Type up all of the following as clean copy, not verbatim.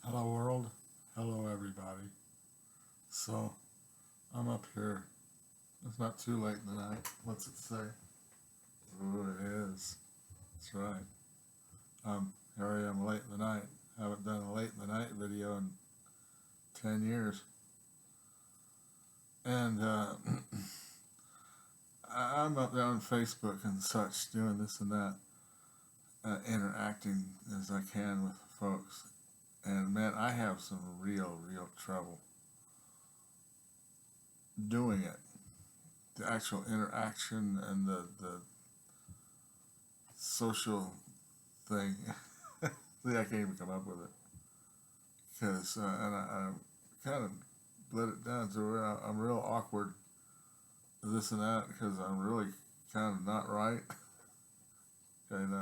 Hello world, hello everybody. So I'm up here. It's not too late in the night. What's it say? Oh, it is. That's right. Here I am late in the night. Haven't done a late in the night video in 10 years. And I'm up there on Facebook and such, doing this and that, interacting as I can with folks. And man, I have some real trouble doing it. The actual interaction and the social thing. See, I can't even come up with it because, and I kind of let it down to where I'm real awkward, this and that, because I'm really kind of not right, and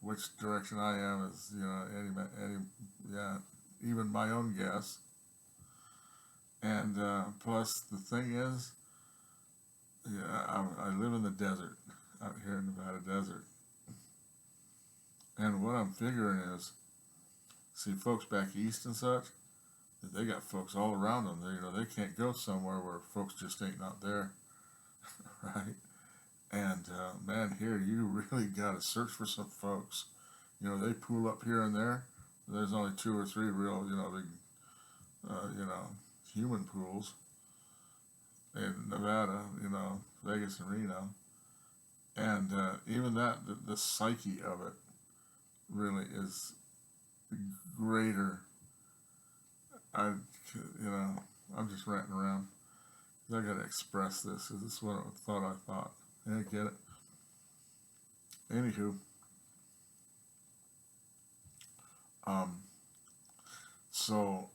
which direction I am is any yeah, even my own guess, and plus the thing is, I live in the desert out here in Nevada desert, and what I'm figuring is, see, folks back east and such, they got folks all around them. They can't go somewhere where folks just ain't not there, right? And man, here you really got to search for some folks. They pool up here and there. There's only two or three real, big, human pools in Nevada. Vegas and Reno, and even that, the psyche of it really is greater. I, I'm just ranting around. I got to express this. This is what I thought. Yeah, get it. Anywho, um, so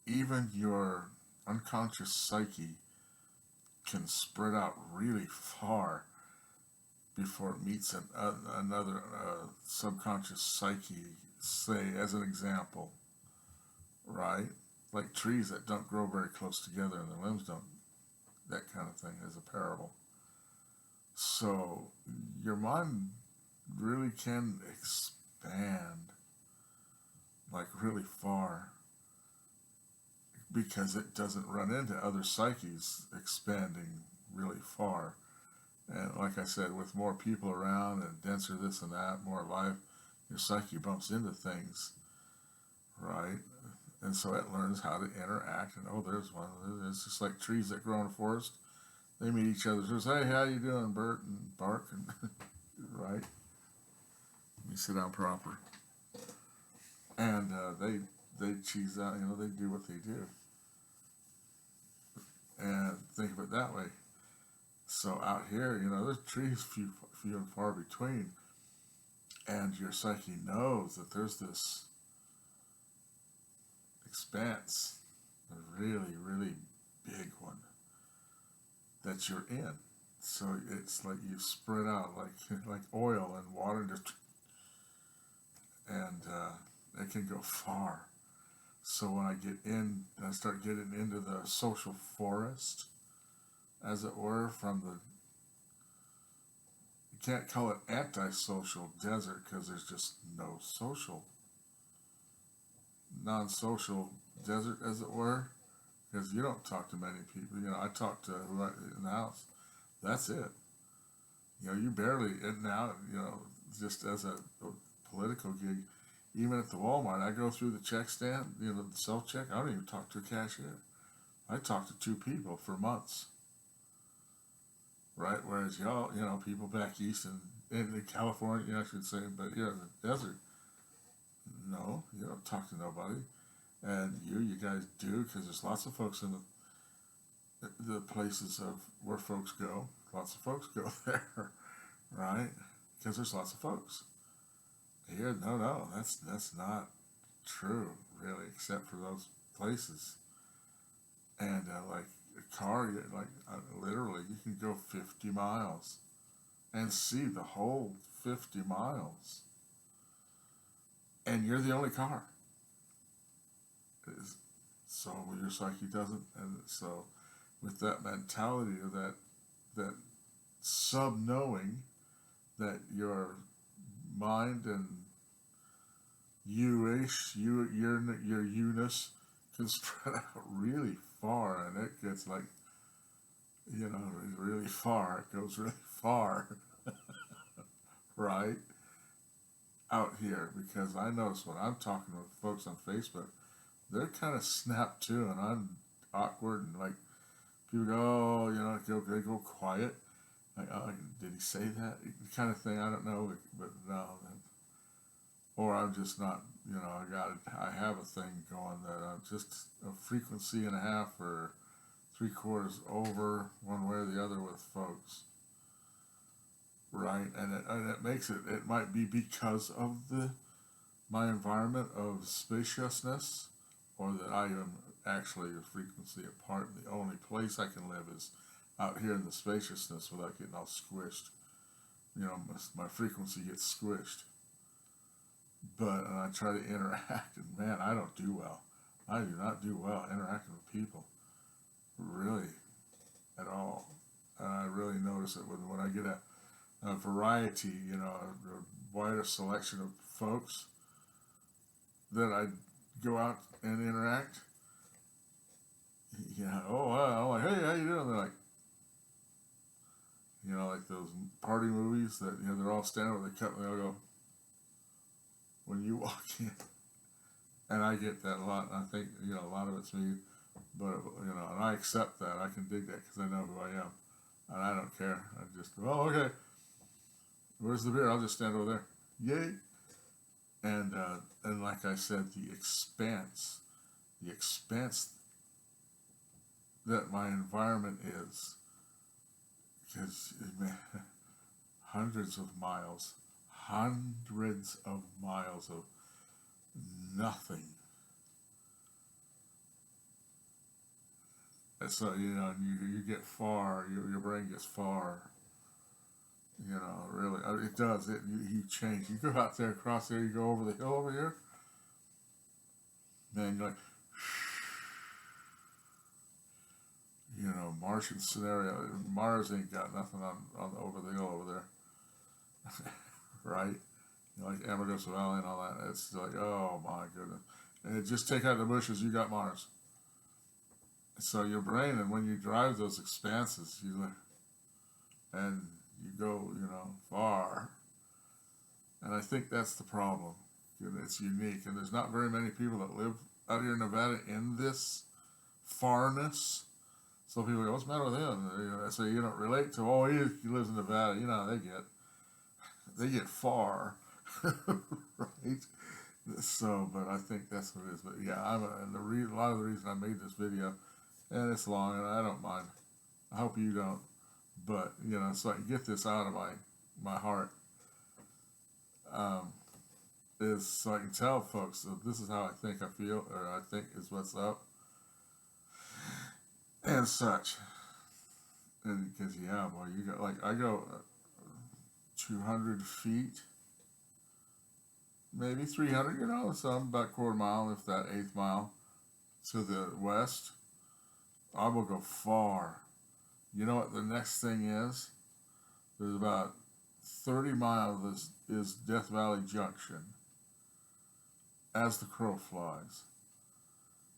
even your unconscious psyche can spread out really far before it meets another subconscious psyche. Say, as an example, right? Like trees that don't grow very close together and their limbs don't, that kind of thing, as a parable. So your mind really can expand like really far because it doesn't run into other psyches expanding really far. And like I said, with more people around and denser this and that, more life, your psyche bumps into things, right? And so it learns how to interact. And oh, there's one. It's just like trees that grow in a forest. They meet each other. So hey, how you doing, Bert and Bark? And right? Let me sit down proper. And they cheese out. They do what they do. And think of it that way. So out here, there's trees few and far between, and your psyche knows that there's this expanse, a really big one that you're in. So it's like you spread out like oil and water, and it can go far. So when I start getting into the social forest, as it were, from the, you can't call it antisocial desert because there's just no social, non-social desert, as it were, because you don't talk to many people. I talk to who in the house. That's it. You barely in and out. Just as a political gig, even at the Walmart, I go through the check stand. The self check. I don't even talk to a cashier. I talk to two people for months. Right, whereas y'all, people back east and in California, I should say, but in the desert, no, you don't talk to nobody, and you guys do, because there's lots of folks in the places of where folks go. Lots of folks go there, right? Because there's lots of folks. Here, no, that's not true, really, except for those places. And like a car, literally, you can go 50 miles and see the whole 50 miles, and you're the only car. So your psyche doesn't, and so with that mentality of that sub knowing that your mind and you-ish, your you-ness can spread out really far, and it gets like, really far. It goes really far, right? Out here, because I notice when I'm talking with folks on Facebook, they're kind of snapped too, and I'm awkward, and like people go, oh, they go quiet. Like, oh, did he say that? Kind of thing. I don't know, but no. Or I'm just not, I have a thing going that I'm just a frequency and a half or 3/4 over one way or the other with folks. Right, and it makes it might be because of my environment of spaciousness, or that I am actually a frequency apart. The only place I can live is out here in the spaciousness without getting all squished. My frequency gets squished. But and I try to interact, and man, I don't do well. I do not do well interacting with people, really, at all. And I really notice it when I get a variety, a wider selection of folks that I go out and interact. Oh, wow, I'm like, hey, how you doing? They're like, like those party movies that, they're all standing where they cut, and they'll go, when you walk in. And I get that a lot, and I think, a lot of it's me, but, and I accept that. I can dig that because I know who I am, and I don't care. I just go, oh, okay, where's the beer? I'll just stand over there. Yay! And like I said, the expanse that my environment is, because, man, hundreds of miles of nothing. And so, you get far, your brain gets far, really. It does. You change. You go out there, across there, you go over the hill over here, man, you're like, Martian scenario. Mars ain't got nothing on over the hill over there. Right? Like Amarillo Valley and all that. It's like, oh my goodness. And just take out the bushes, you got Mars. So your brain, and when you drive those expanses, and you go, far. And I think that's the problem. It's unique, and there's not very many people that live out here in Nevada in this farness. So people go, what's the matter with him? I say, you don't relate to, oh, he lives in Nevada. They get far, right? So, but I think that's what it is. But yeah, a lot of the reason I made this video, and it's long, and I don't mind. I hope you don't. But, so I can get this out of my heart, is so I can tell folks that this is how I think I feel, or I think is what's up, and such. And because, boy, you got, like, I go 200 feet, maybe 300, so I'm about 1/4 mile, if that 1/8 mile, to the west. I will go far. You know what the next thing is? There's about 30 miles is Death Valley Junction, as the crow flies.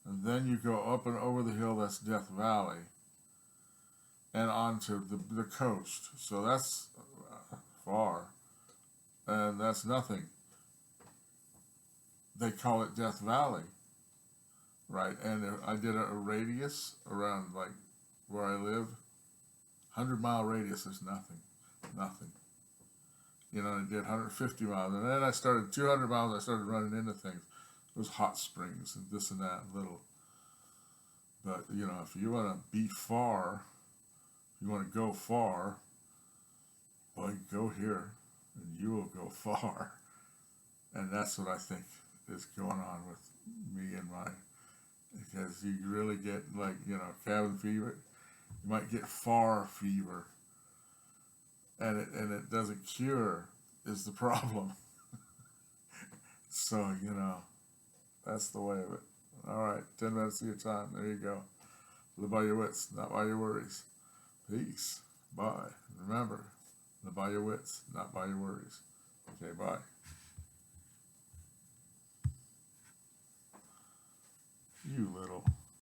And then you go up and over the hill, that's Death Valley, and onto the coast. So that's far, and that's nothing. They call it Death Valley, right? And I did a radius around, like, where I live, 100-mile radius is nothing. I did 150 miles, and then I started 200 miles. I started running into things. Those hot springs and this and that, little. But if you want to be far, if you want to go far, boy, go here, and you will go far. And that's what I think is going on with me and because you really get, like, cabin fever. You might get far fever, and it doesn't cure, is the problem. So, that's the way of it. All right, 10 minutes of your time. There you go. Live by your wits, not by your worries. Peace. Bye. Remember, live by your wits, not by your worries. Okay, bye.